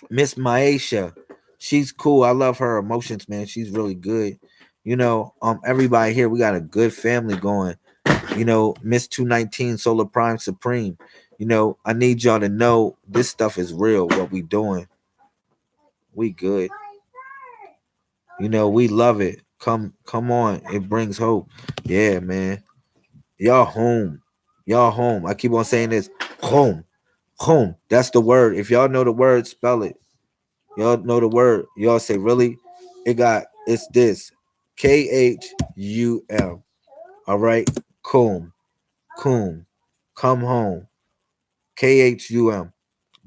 Miss Maisha, she's cool. I love her emotions, man. She's really good. You know, everybody here, we got a good family going. You know, Miss 219 Solar Prime Supreme. You know, I need y'all to know this stuff is real. What we doing, we good. You know, we love it. Come on. It brings hope. Yeah, man. Y'all home. Y'all home. I keep on saying this. Home. Home. That's the word. If y'all know the word, spell it. Y'all know the word. Y'all say, really? It's this. Khum. All right. Coom. Coom. Come home. Khum.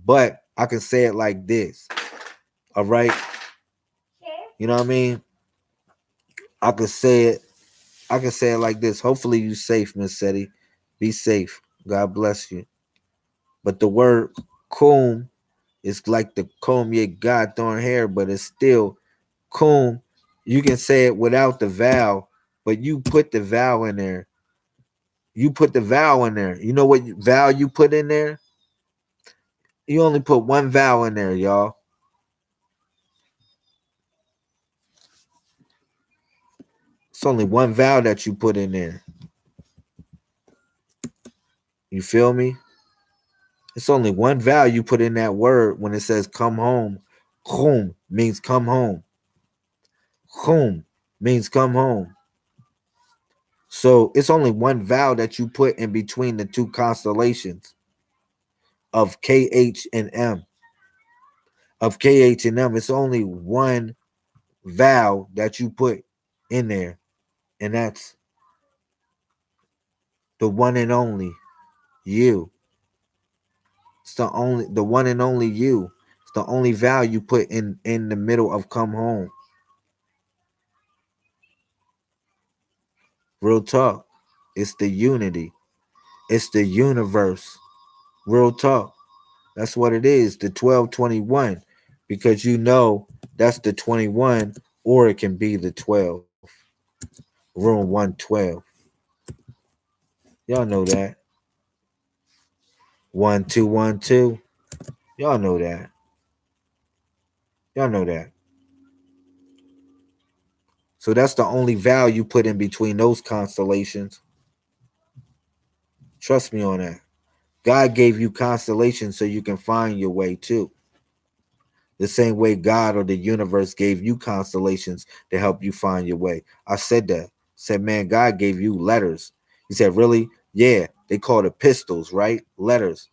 But I can say it like this. All right. You know what I mean? I can say it. I can say it like this. Hopefully you safe, Miss Seti. Be safe. God bless you. But the word comb is like the comb your God throwing hair, but it's still comb. You can say it without the vowel, but you put the vowel in there. You put the vowel in there. You know what vowel you put in there? You only put one vowel in there, y'all. It's only one vowel that you put in there. You feel me? It's only one vowel you put in that word when it says come home. Home means come home. Home means come home. So it's only one vowel that you put in between the two constellations of KH and M. Of KH and M, it's only one vowel that you put in there, and that's the one and only you. It's the one and only you. It's the only vowel you put in the middle of come home. Real talk. It's the unity. It's the universe. Real talk. That's what it is. The 1221. Because you know that's the 21, or it can be the 12. Room 112. Y'all know that. 1212. Y'all know that. Y'all know that. So that's the only value you put in between those constellations. Trust me on that. God gave you constellations so you can find your way too. The same way God or the universe gave you constellations to help you find your way. I said that. Said, man, God gave you letters. He said, really? Yeah. They call it pistols, right? Letters.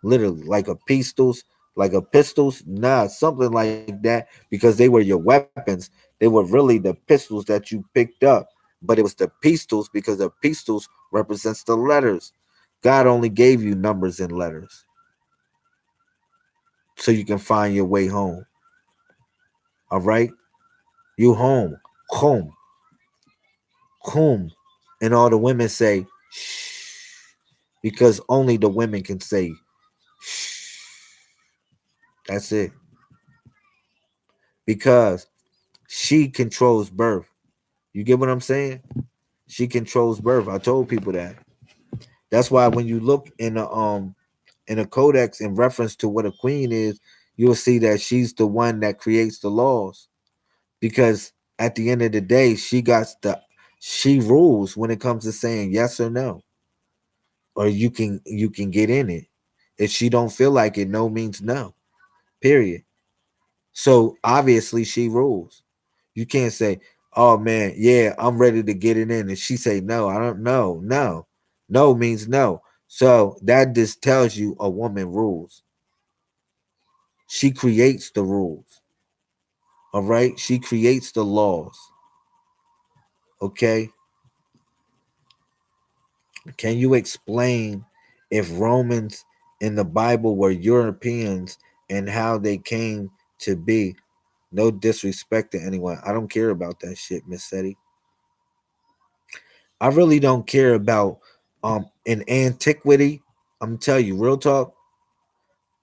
Literally, like a pistols, like a pistols. Nah, something like that, because they were your weapons. They were really the pistols that you picked up. But it was the pistols because the pistols represents the letters. God only gave you numbers and letters so you can find your way home. All right? You home. Home. Home. And all the women say, shh. Because only the women can say, shh. That's it. Because she controls birth. You get what I'm saying? She controls birth. I told people that. That's why when you look in a codex in reference to what a queen is, you'll see that she's the one that creates the laws. Because at the end of the day, she rules when it comes to saying yes or no. Or you can get in it. If she don't feel like it, no means no. Period. So obviously she rules. You can't say, "Oh man, yeah, I'm ready to get it in," and she say, "No, I don't know." No, no means no. So that just tells you a woman rules. She creates the rules. All right, she creates the laws. Okay, can you explain if Romans in the Bible were Europeans and how they came to be? No disrespect to anyone. I don't care about that shit, Miss Seti. I really don't care about in antiquity. I'm telling you, real talk.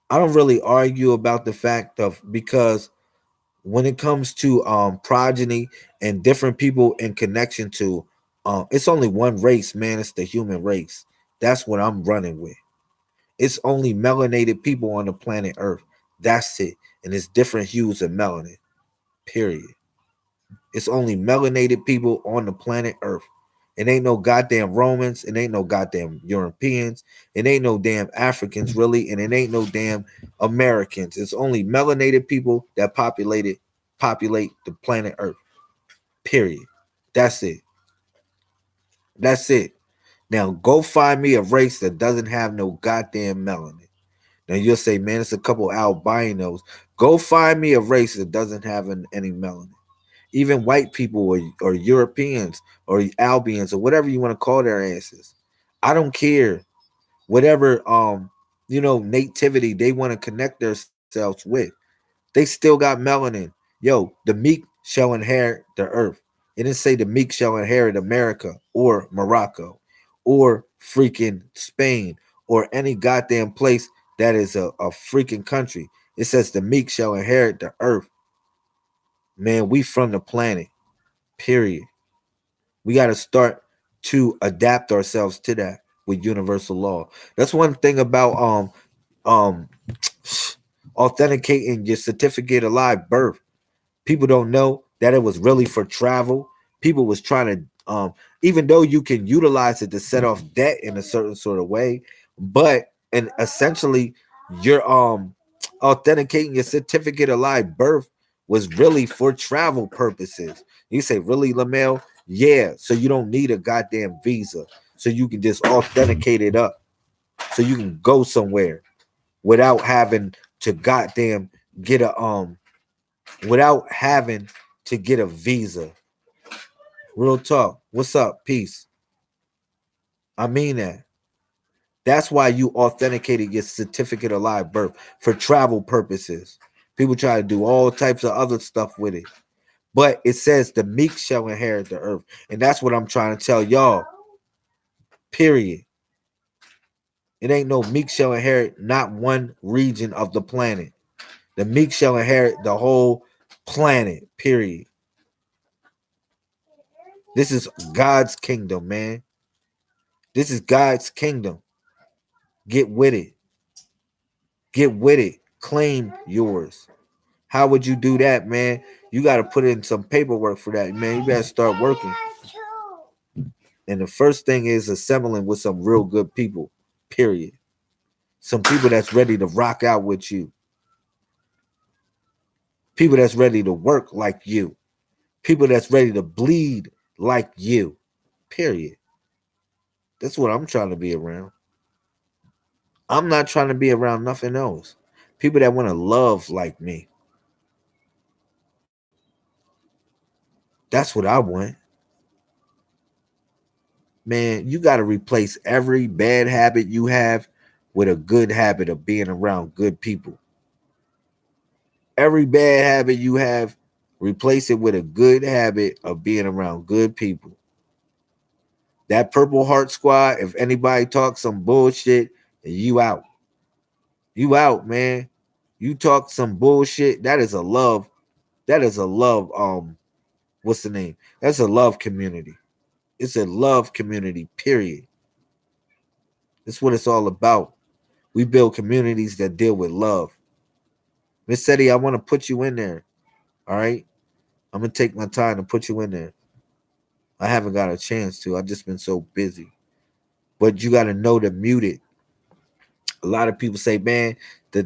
I don't really argue about the fact of because when it comes to progeny and different people in connection to it's only one race, man. It's the human race. That's what I'm running with. It's only melanated people on the planet Earth. That's it. And it's different hues of melanin. Period. It's only melanated people on the planet Earth. It ain't no goddamn Romans. It ain't no goddamn Europeans. It ain't no damn Africans, really. And it ain't no damn Americans. It's only melanated people that populate the planet Earth. Period. That's it. That's it. Now go find me a race that doesn't have no goddamn melanin. Now you'll say, man, it's a couple albinos. Go find me a race that doesn't have any melanin. Even white people or Europeans or Albions or whatever you want to call their asses. I don't care. Whatever nativity they want to connect themselves with. They still got melanin. Yo, the meek shall inherit the earth. It didn't say the meek shall inherit America or Morocco or freaking Spain or any goddamn place that is a freaking country. It says the meek shall inherit the earth. Man, we from the planet. Period. We got to start to adapt ourselves to that with universal law. That's one thing about um authenticating your certificate of live birth. People don't know that it was really for travel. People was trying to even though you can utilize it to set off debt in a certain sort of way, but and essentially you're authenticating your certificate of live birth was really for travel purposes. You say, really, Lamel? Yeah, so you don't need a goddamn visa. So you can just authenticate it up. So you can go somewhere without having to goddamn get a without having to get a visa. Real talk. What's up? Peace. I mean that. That's why you authenticated your certificate of live birth for travel purposes. People try to do all types of other stuff with it. But it says the meek shall inherit the earth. And that's what I'm trying to tell y'all. Period. It ain't no meek shall inherit not one region of the planet. The meek shall inherit the whole planet. Period. This is God's kingdom, man. This is God's kingdom. Get with it. Get with it. Claim yours. How would you do that, man? You got to put in some paperwork for that, man. You got to start working. And the first thing is assembling with some real good people, period. Some people that's ready to rock out with you. People that's ready to work like you. People that's ready to bleed like you, period. That's what I'm trying to be around. I'm not trying to be around nothing else. People that want to love like me. That's what I want. Man, you got to replace every bad habit you have with a good habit of being around good people. Every bad habit you have, Replace it with a good habit of being around good people. That Purple Heart Squad, if anybody talks some bullshit, you out. You out, man. You talk some bullshit. That is a love. That is a love. What's the name? That's a love community. It's a love community, period. That's what it's all about. We build communities that deal with love. Miss Seti, I want to put you in there. All right. I'm gonna take my time to put you in there. I haven't got a chance to. I've just been so busy. But you gotta know to mute it. A lot of people say, man, the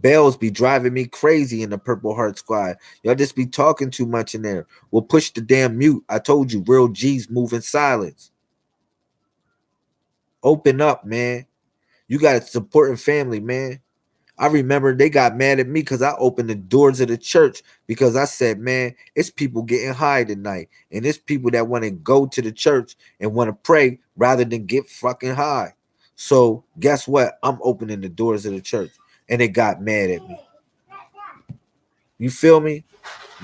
bells be driving me crazy in the Purple Heart Squad. Y'all just be talking too much in there. Well, push the damn mute. I told you, real G's move in silence. Open up, man. You got a supporting family, man. I remember they got mad at me because I opened the doors of the church because I said, man, it's people getting high tonight. And it's people that want to go to the church and want to pray rather than get fucking high. So guess what? I'm opening the doors of the church. And they got mad at me. You feel me?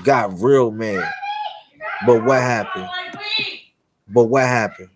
Got real mad. But what happened? But what happened?